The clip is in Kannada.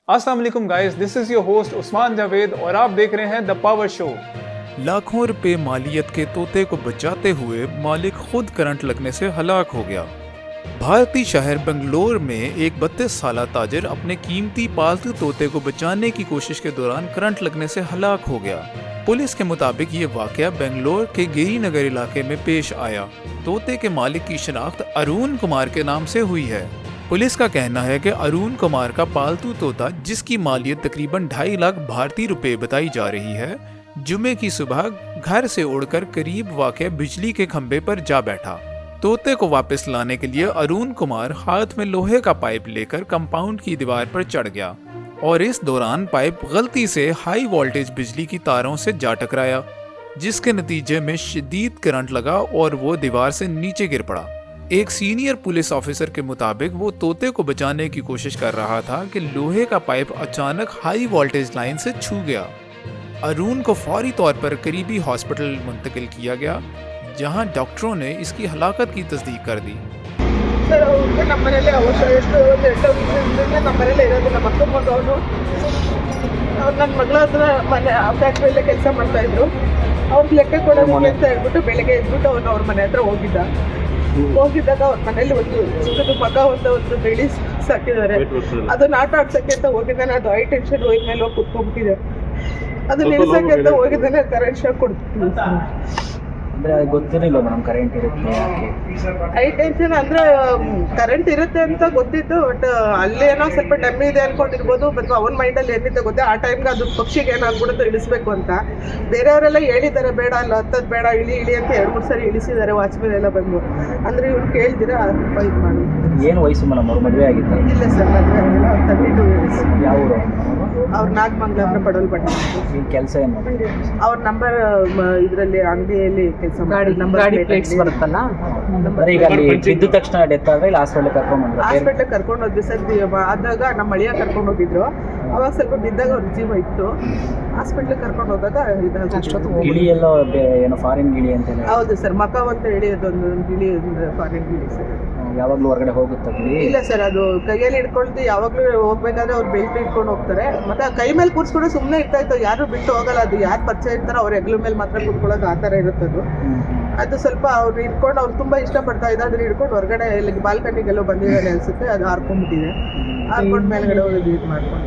अस्सलाम वालेकुम guys, this is your host Usman Javed और आप देख रहे हैं द पावर शो। लाखों रुपए मालियत के तोते को बचाते हुए मालिक खुद करंट लगने से हलाक हो गया। भारतीय शहर बेंगलोर में एक 32 साला ताजिर अपने कीमती पालतू तोते को बचाने की कोशिश के दौरान करंट लगने से हलाक हो गया। पुलिस के मुताबिक ये वाकया बेंगलोर के गिरी नगर इलाके में पेश आया। तोते के मालिक की शिनाख्त अरुण कुमार के नाम से हुई है। पुलिस का कहना है कि अरुण कुमार का पालतू तोता, जिसकी मालियत तकरीबन 2.5 लाख भारतीय रुपए बताई जा रही है, जुमे की सुबह घर से उड़कर करीब वाक़े बिजली के खंभे पर जा बैठा। तोते को वापस लाने के लिए अरुण कुमार हाथ में लोहे का पाइप लेकर कंपाउंड की दीवार पर चढ़ गया और इस दौरान पाइप गलती से हाई वोल्टेज बिजली की तारों से जा टकराया, जिसके नतीजे में शदीद करंट लगा और वो दीवार से नीचे गिर पड़ा। एक सीनियर पुलिस ऑफिसर के मुताबिक वो तोते को बचाने की कोशिश कर रहा था कि लोहे का पाइप अचानक हाई वोल्टेज लाइन से छू गया। अरुण को फौरी तौर पर करीबी हॉस्पिटल मुंतकिल किया गया, जहां डॉक्टरों ने इसकी हलाकत की तस्दीक कर दी। ಸರ್ ಅವ್ರಿಗೆ ನಮ್ಮನೇಲಿ ಅವಶ್ಯ ಎಷ್ಟು ಒಂದು 2 ವರ್ಷದಿಂದ ನಮ್ಮನೇಲಿ ಇರೋದು. ನಮ್ಮ ಅಕ್ಕ ಮಗವನು ಅವ್ರು ನನ್ನ ಮಗಳ ಹತ್ರ ಮನೆ ಫ್ಯಾಕ್ಟ್ರಿಯಲ್ಲೇ ಕೆಲಸ ಮಾಡ್ತಾಯಿದ್ರು. ಅವ್ರಿಗೆ ಲೆಕ್ಕ ಕೊಡೋದಕ್ಕೆ ಅಂತ ಹೇಳ್ಬಿಟ್ಟು ಬೆಳಗ್ಗೆ ಎದ್ಬಿಟ್ಟು ಅವನು ಅವ್ರ ಮನೆ ಹತ್ರ ಹೋಗಿದ್ದಾಗ ಅವ್ರ ಮನೇಲಿ ಒಂದು ಚಿಕ್ಕದು ಮಗ ಒಂದು ಬೆಳಿ ಸಾಕಿದ್ದಾರೆ. ಅದನ್ನ ಆಟ ಆಡ್ಸೋಕ್ಕೆ ಅಂತ ಹೋಗಿದ್ದಾನೆ. ಅದು ಹೈ ಟೆನ್ಷನ್ ವೈರ್ ಮೇಲೆ ಹೋಗಿ ಕುತ್ಕೊಂಡ್ಬಿಟ್ಟಿದೆ. ಅದು ನಿಲ್ಸೋಕ್ಕೆ ಅಂತ ಹೋಗಿದ್ದಾನೆ. ಕರೆಂಟ್ ಶಾಕ್ ಕೊಡ್ತೀನಿ. ಅಂದರೆ ಗೊತ್ತಿರಲಿಲ್ಲ ಮೇಡಮ್ ಕರೆಂಟ್ ಇರುತ್ತೆ. ಹೈ ಟೆನ್ಷನ್ ಅಂದರೆ ಕರೆಂಟ್ ಇರುತ್ತೆ ಅಂತ ಗೊತ್ತಿತ್ತು. ಬಟ್ ಅಲ್ಲೇನೋ ಸ್ವಲ್ಪ ಡಮ್ಮಿ ಇದೆ ಅನ್ಕೊಂಡಿರ್ಬೋದು. ಬಟ್ ಅವನ ಮೈಂಡಲ್ಲಿ ಏನಿದೆ ಗೊತ್ತೇ, ಆ ಟೈಮ್ಗೆ ಅದು ಪಕ್ಷಿಗೆ ಏನಾಗ್ಬಿಡುತ್ತೋ ಇಳಿಸ್ಬೇಕು ಅಂತ. ಬೇರೆಯವರೆಲ್ಲ ಹೇಳಿದ್ದಾರೆ, ಬೇಡ ಅಲ್ಲ ಹತ್ತದು ಬೇಡ, ಇಳಿ ಅಂತ 2-3 ಸರಿ ಇಳಿಸಿದ್ದಾರೆ ವಾಚ್ಮೆನ್ ಎಲ್ಲ ಬಂದು. ಅಂದರೆ ಇವ್ನು ಕೇಳ್ದಿರಾ ಇದು ಮಾಡಿ. ಏನು ವಯಸ್ಸು ಮೇಡಮ್ ಅವ್ರು ಮದುವೆ ಆಗಿತ್ತು? ಇಲ್ಲ ಸರ್, ಮದುವೆ ಆಗಿಲ್ಲ. 32 years. ಯಾವ ಊರು ಅವ್ರು ನಾಗಮಂಗಲ ಪಡೋಲ್ ಬಟ್ಟೆ. ಈ ಕೆಲಸ ಏನು ಅವ್ರ ನಂಬರ್ ಇದರಲ್ಲಿ ಅಂಗಡಿಯಲ್ಲಿ ಕೆಲಸ ಮಾಡಿ ಗಾಡಿ ಪ್ಲೇಟ್ಸ್ ಬರುತ್ತಲ್ಲ, ಈಗ ಅಲ್ಲಿ ಬಿದ್ದ ತಕ್ಷಣ ಡೆತ್ ಆದರೆ ಇಲ್ಲಿ ಹಾಸ್ಪಿಟ್ಲಿಗೆ ಕರ್ಕೊಂಡು ಹೋದ್ವಿ ಸರ್. ಆದಾಗ ನಮ್ಮ ಅಳಿಯ ಕರ್ಕೊಂಡು ಹೋಗಿದ್ರು. ಅವಾಗ ಸ್ವಲ್ಪ ಬಿದ್ದಾಗ ಅವ್ರ ಜೀವ ಇತ್ತು. ಹಾಸ್ಪಿಟ್ಲಿಗೆ ಕರ್ಕೊಂಡು ಹೋದಾಗ ಗಿಳಿ ಎಲ್ಲ ಏನೋ ಫಾರಿನ್ ಗಿಳಿ ಅಂತ. ಹೌದು ಸರ್, ಮಕಾವ್ ಅಂತ ಹೇಳಿ ಅದೊಂದು ಗಿಳಿ, ಫಾರಿನ್ ಗಿಳಿ ಸರ್. ಯಾವಾಗಲೂ ಹೊರಗಡೆ ಹೋಗುತ್ತೆ ಗಿಳಿ? ಇಲ್ಲ ಸರ್, ಅದು ಕೈಯಲ್ಲಿ ಹಿಡ್ಕೊಳ್ದು ಯಾವಾಗಲೂ ಹೋಗ್ಬೇಕಾದ್ರೆ ಅವ್ರು ಬೆಲ್ಟ್ ಇಟ್ಕೊಂಡು ಹೋಗ್ತಾರೆ. ಮತ್ತೆ ಕೈ ಮೇಲೆ ಕೂರಿಸ್ಕೊಂಡು ಸುಮ್ಮನೆ ಇರ್ತಾಯಿತ್ತು, ಯಾರು ಬಿಟ್ಟು ಹೋಗಲ್ಲ. ಅದು ಯಾರು ಪರಿಚಯ ಇರ್ತಾರೋ ಅವ್ರ ಹೆಗ್ಲ ಮೇಲೆ ಮಾತ್ರ ಕೂತ್ಕೊಳ್ಳೋದು, ಆ ಥರ ಇರುತ್ತದು. ಅದು ಸ್ವಲ್ಪ ಅವ್ರು ಇಟ್ಕೊಂಡು ಅವ್ರು ತುಂಬ ಇಷ್ಟಪಡ್ತಾ ಇದ್ದ ಅದನ್ನ ಹಿಡ್ಕೊಂಡು ಹೊರಗಡೆ ಇಲ್ಲಿ ಬಾಲ್ಕನಿಗೆಲ್ಲೋ ಬಂದಿದ್ದಾನೆ ಅನಿಸುತ್ತೆ. ಅದು ಹಾರ್ಕೊಂಡ್ಬಿಟ್ಟಿದೆ. ಹಾರ್ಕೊಂಡು ಮೇಲ್ಗಡೆ ಹೋಗಿ ಇದು ಮಾಡ್ಕೊಂಡು